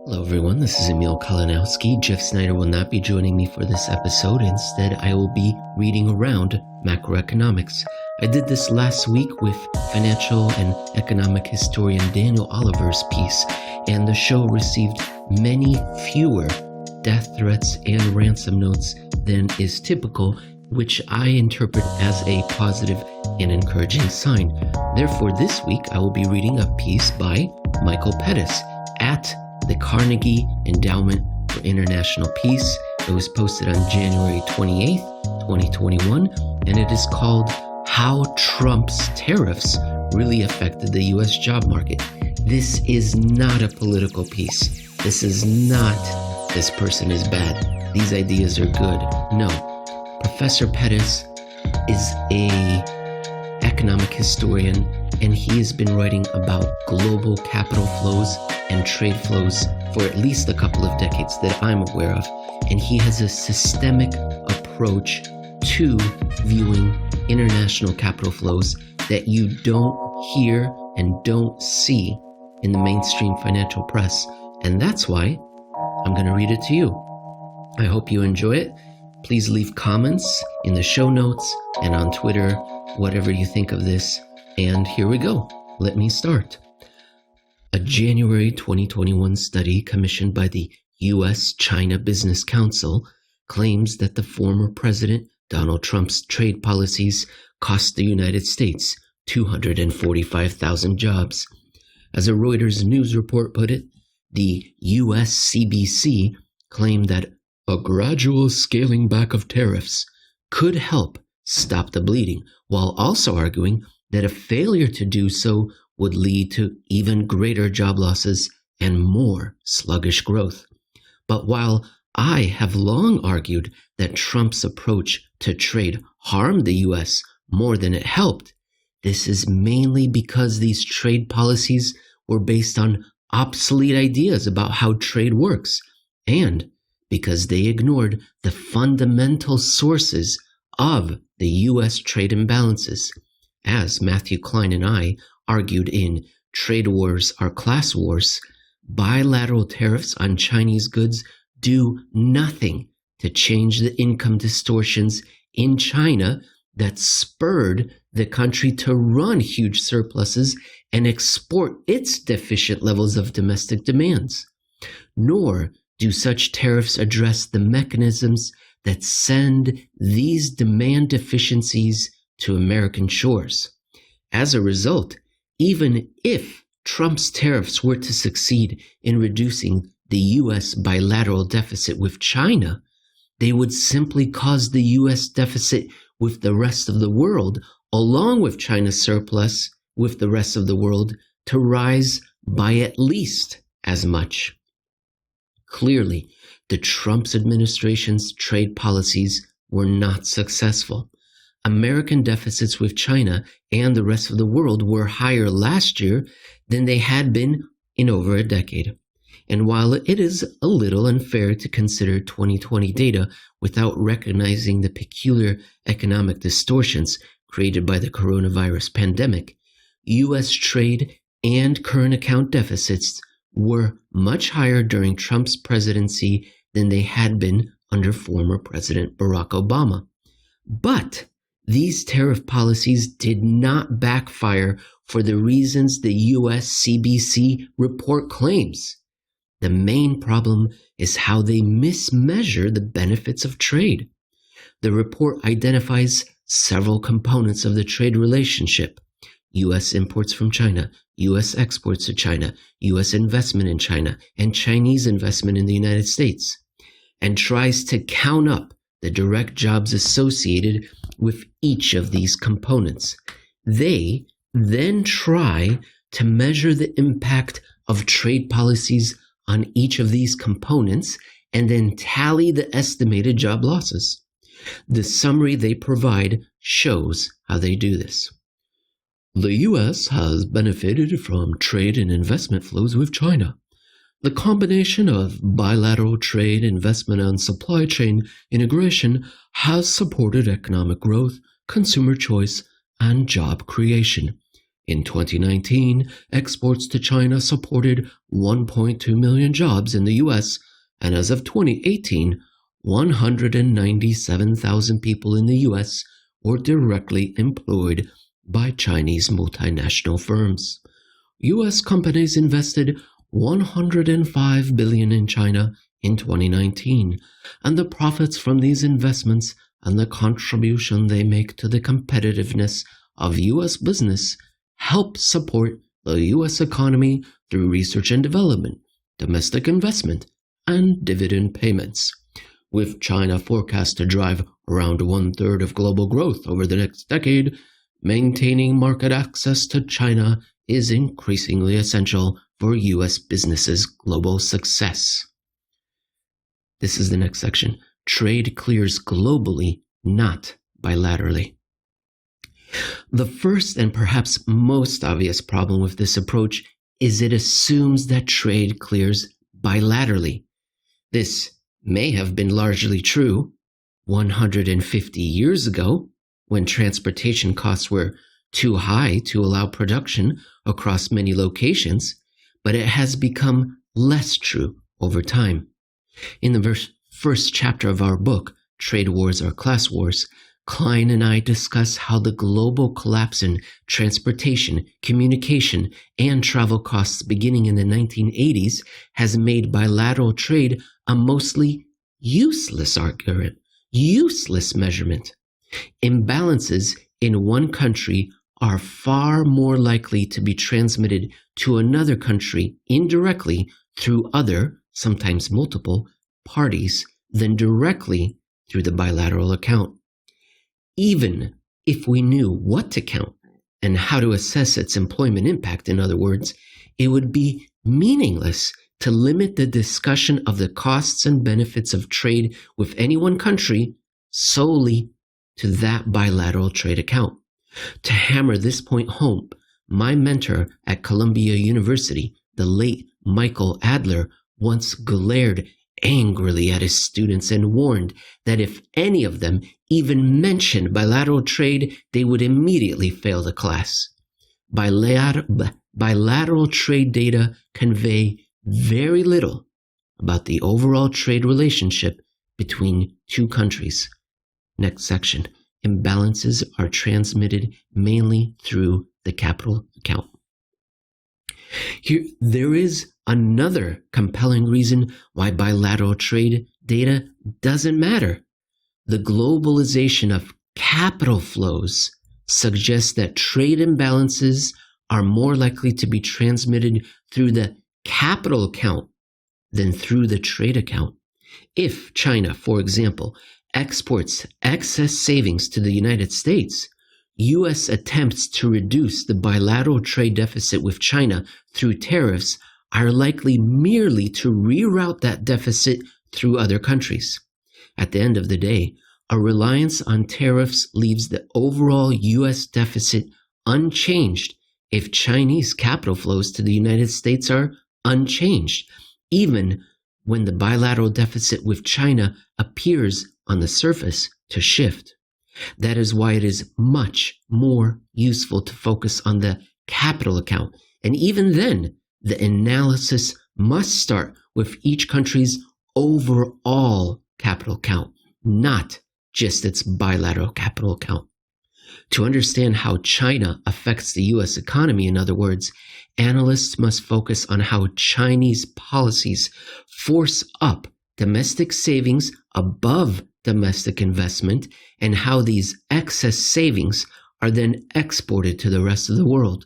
Hello everyone, this is Emil Kalinowski. Jeff Snyder will not be joining me for this episode. Instead, I will be reading around macroeconomics. I did this last week with financial and economic historian Daniel Oliver's piece, and the show received many fewer death threats and ransom notes than is typical, which I interpret as a positive and encouraging sign. Therefore, this week I will be reading a piece by Michael Pettis at the Carnegie Endowment for International Peace. It was posted on January 28th, 2021, and it is called How Trump's Tariffs Really Affected the U.S. Job Market. This is not a political piece. This is not, this person is bad, these ideas are good. No. Professor Pettis is an economic historian, and he has been writing about global capital flows and trade flows for at least a couple of decades that I'm aware of. And he has a systemic approach to viewing international capital flows that you don't hear and don't see in the mainstream financial press. And that's why I'm going to read it to you. I hope you enjoy it. Please leave comments in the show notes and on Twitter, whatever you think of this. And here we go. Let me start. A January 2021 study commissioned by the USChina Business Council claims that the former President Donald Trump's trade policies cost the United States 245,000 jobs. As a Reuters news report put it, the USCBC claimed that a gradual scaling back of tariffs could help stop the bleeding, while also arguing that a failure to do so would lead to even greater job losses and more sluggish growth. But while I have long argued that Trump's approach to trade harmed the U.S. more than it helped, this is mainly because these trade policies were based on obsolete ideas about how trade works, and because they ignored the fundamental sources of the U.S. trade imbalances. As Matthew Klein and I argued in Trade Wars Are Class Wars, bilateral tariffs on Chinese goods do nothing to change the income distortions in China that spurred the country to run huge surpluses and export its deficient levels of domestic demands. Nor do such tariffs address the mechanisms that send these demand deficiencies to American shores. As a result, even if Trump's tariffs were to succeed in reducing the U.S. bilateral deficit with China, they would simply cause the U.S. deficit with the rest of the world, along with China's surplus with the rest of the world, to rise by at least as much. Clearly, the Trump administration's trade policies were not successful. American deficits with China and the rest of the world were higher last year than they had been in over a decade. And while it is a little unfair to consider 2020 data without recognizing the peculiar economic distortions created by the coronavirus pandemic, U.S. trade and current account deficits were much higher during Trump's presidency than they had been under former President Barack Obama. But these tariff policies did not backfire for the reasons the USCBC report claims. The main problem is how they mismeasure the benefits of trade. The report identifies several components of the trade relationship: U.S. imports from China, U.S. exports to China, U.S. investment in China, and Chinese investment in the United States, and tries to count up the direct jobs associated with each of these components. They then try to measure the impact of trade policies on each of these components and then tally the estimated job losses. The summary they provide shows how they do this. The U.S. has benefited from trade and investment flows with China. The combination of bilateral trade, investment, and supply chain integration has supported economic growth, consumer choice, and job creation. In 2019, exports to China supported 1.2 million jobs in the US, and as of 2018, 197,000 people in the US were directly employed by Chinese multinational firms. US companies invested $105 billion in China in 2019, and the profits from these investments and the contribution they make to the competitiveness of US business help support the US economy through research and development, domestic investment, and dividend payments. With China forecast to drive around 1/3 of global growth over the next decade, maintaining market access to China is increasingly essential for US businesses' global success. This is the next section. Trade clears globally, not bilaterally. The first and perhaps most obvious problem with this approach is it assumes that trade clears bilaterally. This may have been largely true 150 years ago, when transportation costs were too high to allow production across many locations, but it has become less true over time. In the first chapter of our book, Trade Wars or Class Wars, Klein and I discuss how the global collapse in transportation, communication, and travel costs beginning in the 1980s has made bilateral trade a mostly useless argument, useless measurement. Imbalances in one country are far more likely to be transmitted to another country indirectly through other, sometimes multiple, parties than directly through the bilateral account. Even if we knew what to count and how to assess its employment impact, in other words, it would be meaningless to limit the discussion of the costs and benefits of trade with any one country solely to that bilateral trade account. To hammer this point home, my mentor at Columbia University, the late Michael Adler, once glared angrily at his students and warned that if any of them even mentioned bilateral trade, they would immediately fail the class. Bilateral trade data convey very little about the overall trade relationship between two countries. Next section. Imbalances are transmitted mainly through the capital account. Here, there is another compelling reason why bilateral trade data doesn't matter. The globalization of capital flows suggests that trade imbalances are more likely to be transmitted through the capital account than through the trade account. If China, for example, exports excess savings to the United States, U.S. attempts to reduce the bilateral trade deficit with China through tariffs are likely merely to reroute that deficit through other countries. At the end of the day, a reliance on tariffs leaves the overall U.S. deficit unchanged if Chinese capital flows to the United States are unchanged, even when the bilateral deficit with China appears on the surface to shift. That is why it is much more useful to focus on the capital account. And even then, the analysis must start with each country's overall capital account, not just its bilateral capital account. To understand how China affects the U.S. economy, in other words, analysts must focus on how Chinese policies force up domestic savings above domestic investment and how these excess savings are then exported to the rest of the world.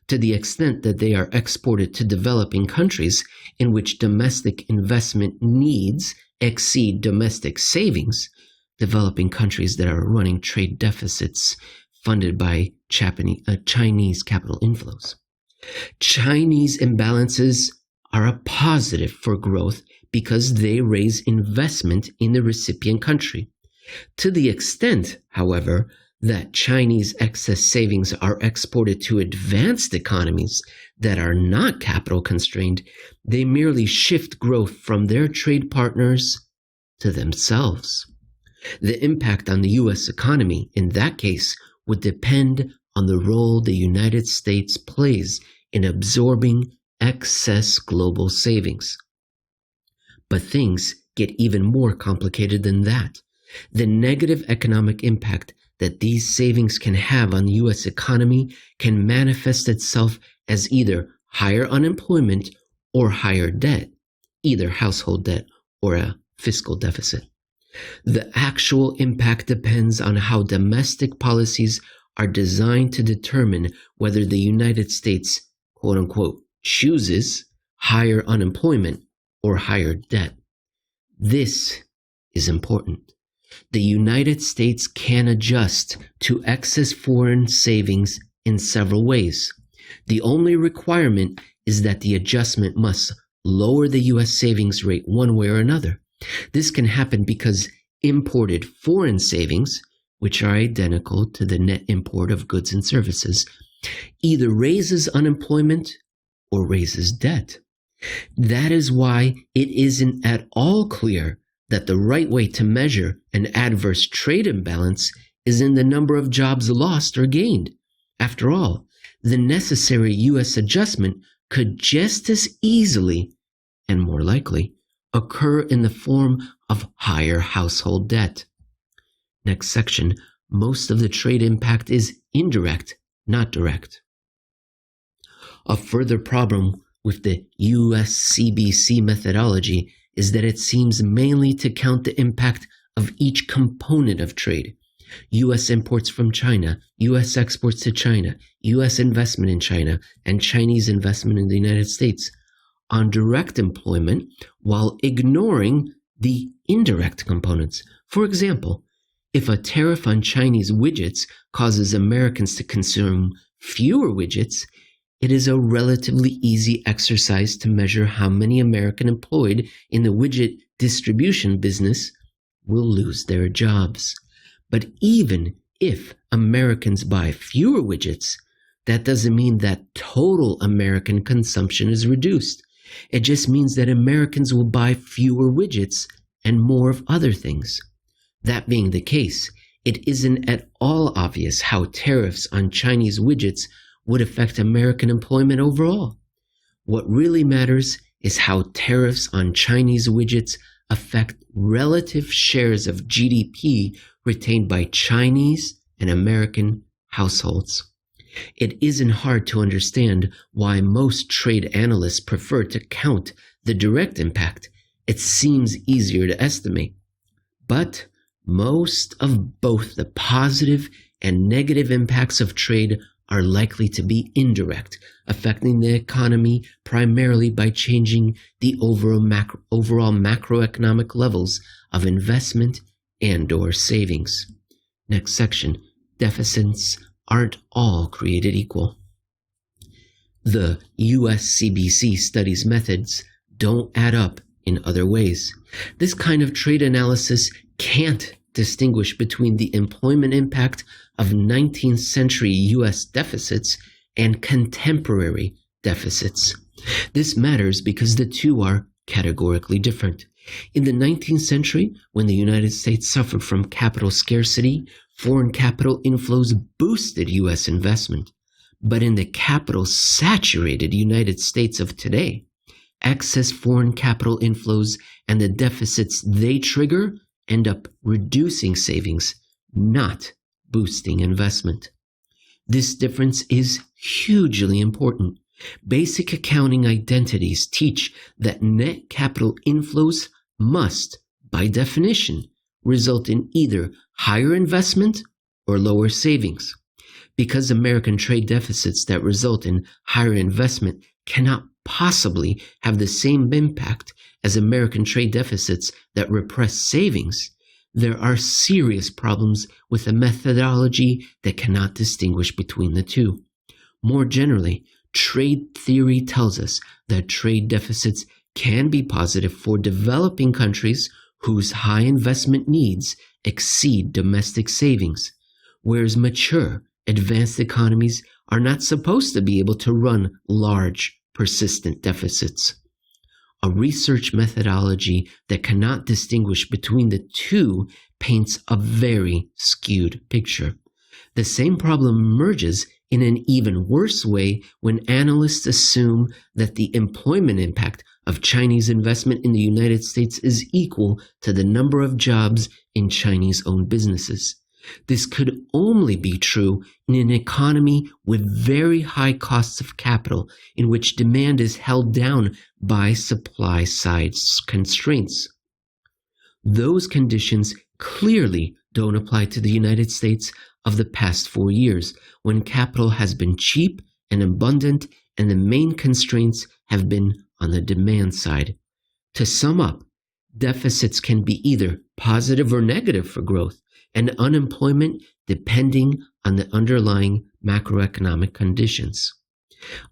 To the extent that they are exported to developing countries in which domestic investment needs exceed domestic savings, developing countries that are running trade deficits funded by Chinese capital inflows. Chinese imbalances are a positive for growth because they raise investment in the recipient country. To the extent, however, that Chinese excess savings are exported to advanced economies that are not capital constrained, they merely shift growth from their trade partners to themselves. The impact on the U.S. economy, in that case, would depend on the role the United States plays in absorbing excess global savings. But things get even more complicated than that. The negative economic impact that these savings can have on the U.S. economy can manifest itself as either higher unemployment or higher debt, either household debt or a fiscal deficit. The actual impact depends on how domestic policies are designed to determine whether the United States, quote unquote, chooses higher unemployment or higher debt. This is important. The United States can adjust to excess foreign savings in several ways. The only requirement is that the adjustment must lower the U.S. savings rate one way or another. This can happen because imported foreign savings, which are identical to the net import of goods and services, either raises unemployment or raises debt. That is why it isn't at all clear that the right way to measure an adverse trade imbalance is in the number of jobs lost or gained. After all, the necessary U.S. adjustment could just as easily, and more likely, occur in the form of higher household debt. Next section, most of the trade impact is indirect, not direct. A further problem with the USCBC methodology is that it seems mainly to count the impact of each component of trade. U.S. imports from China, U.S. exports to China, U.S. investment in China, and Chinese investment in the United States on direct employment while ignoring the indirect components. For example, if a tariff on Chinese widgets causes Americans to consume fewer widgets, it is a relatively easy exercise to measure how many Americans employed in the widget distribution business will lose their jobs. But even if Americans buy fewer widgets, that doesn't mean that total American consumption is reduced. It just means that Americans will buy fewer widgets and more of other things. That being the case, it isn't at all obvious how tariffs on Chinese widgets would affect American employment overall. What really matters is how tariffs on Chinese widgets affect relative shares of GDP retained by Chinese and American households. It isn't hard to understand why most trade analysts prefer to count the direct impact. It seems easier to estimate. But most of both the positive and negative impacts of trade are likely to be indirect, affecting the economy primarily by changing the overall macroeconomic levels of investment and/or savings. Next section, deficits aren't all created equal. The USCBC studies methods don't add up in other ways. This kind of trade analysis can't distinguish between the employment impact of 19th century U.S. deficits and contemporary deficits. This matters because the two are categorically different. In the 19th century, when the United States suffered from capital scarcity, foreign capital inflows boosted U.S. investment. But in the capital-saturated United States of today, excess foreign capital inflows and the deficits they trigger end up reducing savings, not boosting investment. This difference is hugely important. Basic accounting identities teach that net capital inflows must, by definition, result in either higher investment or lower savings. Because American trade deficits that result in higher investment cannot possibly have the same impact as American trade deficits that repress savings, there are serious problems with a methodology that cannot distinguish between the two. More generally, trade theory tells us that trade deficits can be positive for developing countries whose high investment needs exceed domestic savings, whereas mature, advanced economies are not supposed to be able to run large, persistent deficits. A research methodology that cannot distinguish between the two paints a very skewed picture. The same problem emerges in an even worse way when analysts assume that the employment impact of Chinese investment in the United States is equal to the number of jobs in Chinese-owned businesses. This could only be true in an economy with very high costs of capital, in which demand is held down by supply-side constraints. Those conditions clearly don't apply to the United States of the past 4 years, when capital has been cheap and abundant, and the main constraints have been on the demand side. To sum up, deficits can be either positive or negative for growth, and unemployment depending on the underlying macroeconomic conditions.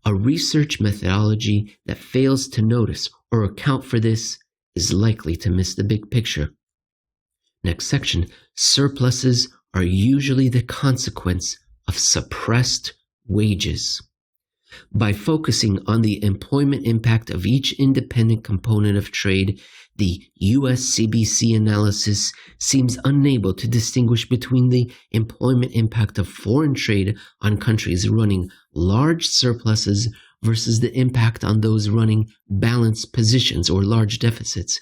A research methodology that fails to notice or account for this is likely to miss the big picture. Next section, surpluses are usually the consequence of suppressed wages. By focusing on the employment impact of each independent component of trade, the USCBC analysis seems unable to distinguish between the employment impact of foreign trade on countries running large surpluses versus the impact on those running balanced positions or large deficits.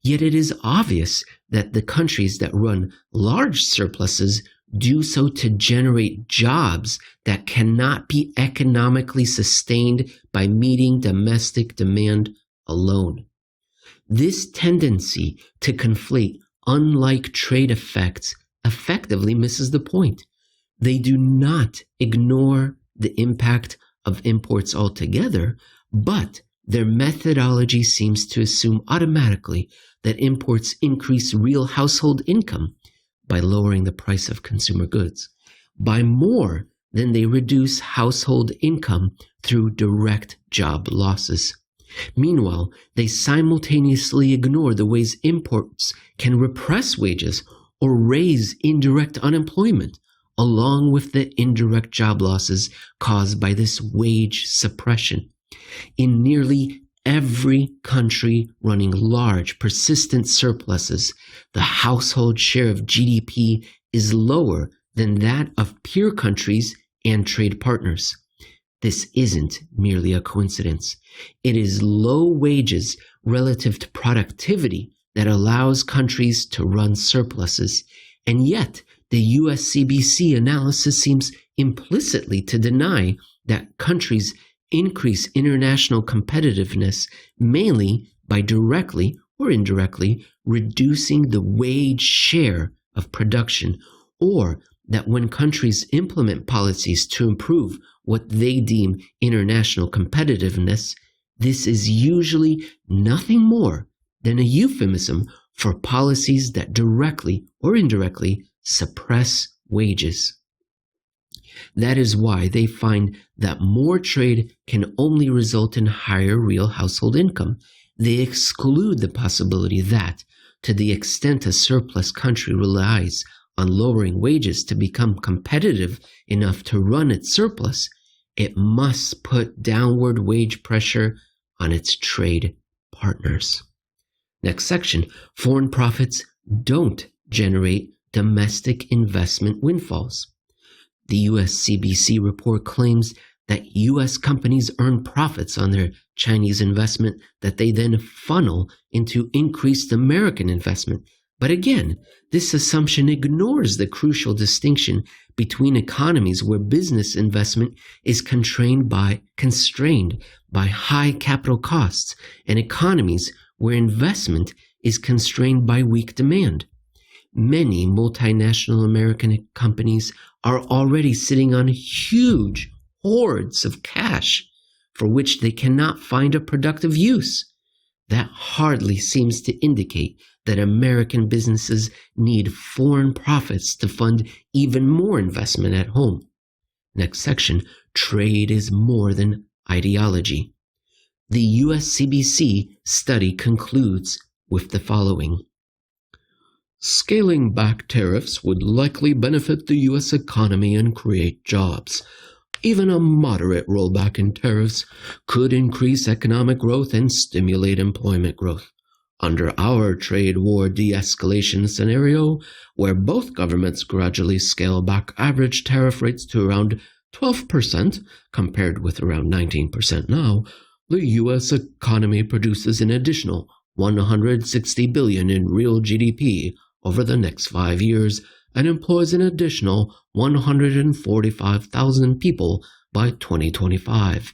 Yet it is obvious that the countries that run large surpluses do so to generate jobs that cannot be economically sustained by meeting domestic demand alone. This tendency to conflate unlike trade effects effectively misses the point. They do not ignore the impact of imports altogether, but their methodology seems to assume automatically that imports increase real household income by lowering the price of consumer goods by more than they reduce household income through direct job losses. Meanwhile, they simultaneously ignore the ways imports can repress wages or raise indirect unemployment, along with the indirect job losses caused by this wage suppression. In nearly every country running large, persistent surpluses, the household share of GDP is lower than that of peer countries and trade partners. This isn't merely a coincidence. It is low wages relative to productivity that allows countries to run surpluses, and yet the USCBC analysis seems implicitly to deny that countries increase international competitiveness mainly by directly or indirectly reducing the wage share of production, or that when countries implement policies to improve what they deem international competitiveness, this is usually nothing more than a euphemism for policies that directly or indirectly suppress wages. That is why they find that more trade can only result in higher real household income. They exclude the possibility that, to the extent a surplus country relies on lowering wages to become competitive enough to run its surplus, it must put downward wage pressure on its trade partners. Next section, foreign profits don't generate domestic investment windfalls. The USCBC report claims that U.S. companies earn profits on their Chinese investment that they then funnel into increased American investment. But again, this assumption ignores the crucial distinction between economies where business investment is constrained by high capital costs and economies where investment is constrained by weak demand. Many multinational American companies are already sitting on huge hoards of cash for which they cannot find a productive use. That hardly seems to indicate that American businesses need foreign profits to fund even more investment at home. Next section, trade is more than ideology. The USCBC study concludes with the following. Scaling back tariffs would likely benefit the U.S. economy and create jobs. Even a moderate rollback in tariffs could increase economic growth and stimulate employment growth. Under our trade war de-escalation scenario, where both governments gradually scale back average tariff rates to around 12%, compared with around 19% now, the U.S. economy produces an additional $160 billion in real GDP over the next 5 years and employs an additional 145,000 people by 2025.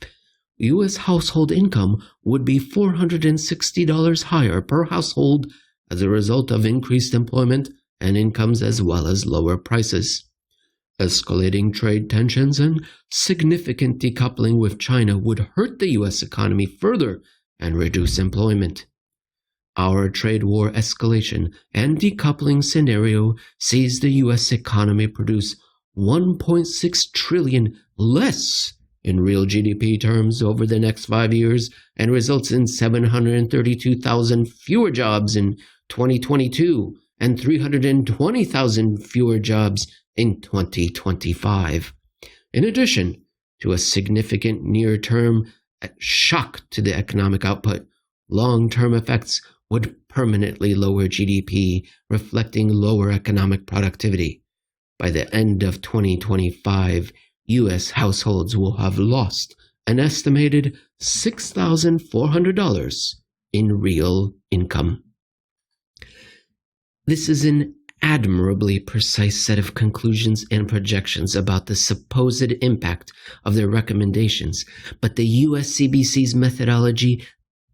U.S. household income would be $460 higher per household as a result of increased employment and incomes as well as lower prices. Escalating trade tensions and significant decoupling with China would hurt the U.S. economy further and reduce employment. Our trade war escalation and decoupling scenario sees the U.S. economy produce $1.6 trillion less in real GDP terms over the next 5 years and results in 732,000 fewer jobs in 2022 and 320,000 fewer jobs in 2025. In addition to a significant near-term shock to the economic output, long-term effects would permanently lower GDP, reflecting lower economic productivity. By the end of 2025, U.S. households will have lost an estimated $6,400 in real income. This is an admirably precise set of conclusions and projections about the supposed impact of their recommendations, but the USCBC's methodology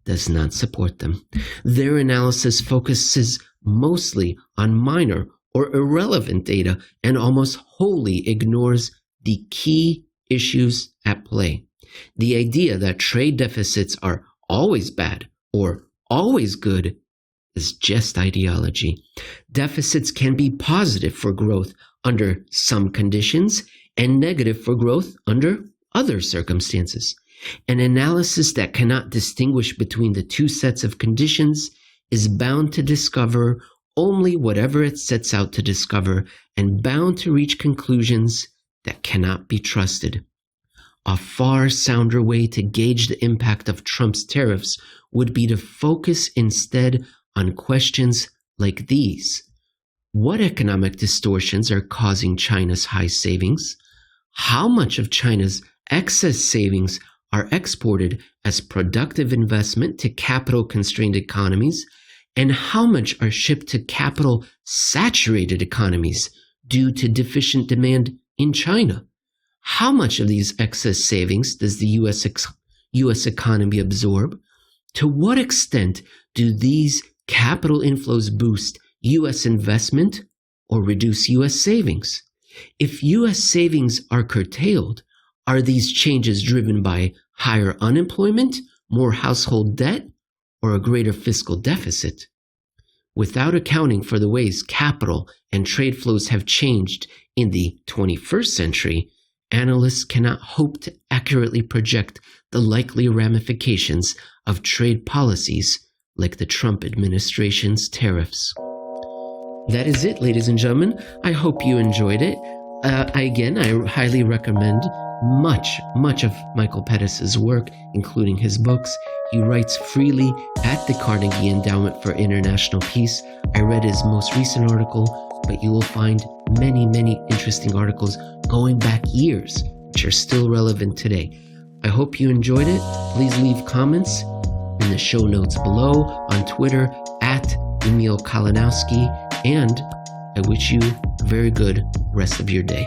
does not support them. Their analysis focuses mostly on minor or irrelevant data and almost wholly ignores the key issues at play. The idea that trade deficits are always bad or always good is just ideology. Deficits can be positive for growth under some conditions and negative for growth under other circumstances. An analysis that cannot distinguish between the two sets of conditions is bound to discover only whatever it sets out to discover and bound to reach conclusions that cannot be trusted. A far sounder way to gauge the impact of Trump's tariffs would be to focus instead on questions like these. What economic distortions are causing China's high savings? How much of China's excess savings are exported as productive investment to capital-constrained economies? And how much are shipped to capital-saturated economies due to deficient demand in China? How much of these excess savings does the U.S. economy absorb? To what extent do these capital inflows boost U.S. investment or reduce U.S. savings? If U.S. savings are curtailed, are these changes driven by higher unemployment, more household debt, or a greater fiscal deficit? Without accounting for the ways capital and trade flows have changed in the 21st century, analysts cannot hope to accurately project the likely ramifications of trade policies like the Trump administration's tariffs. That is it, ladies and gentlemen. I hope you enjoyed it. I highly recommend much of Michael Pettis' work, including his books. He writes freely at the Carnegie Endowment for International Peace. I read his most recent article, but you will find many interesting articles going back years, which are still relevant today. I hope you enjoyed it. Please leave comments in the show notes below, on Twitter at Emil Kalinowski, and I wish you a very good rest of your day.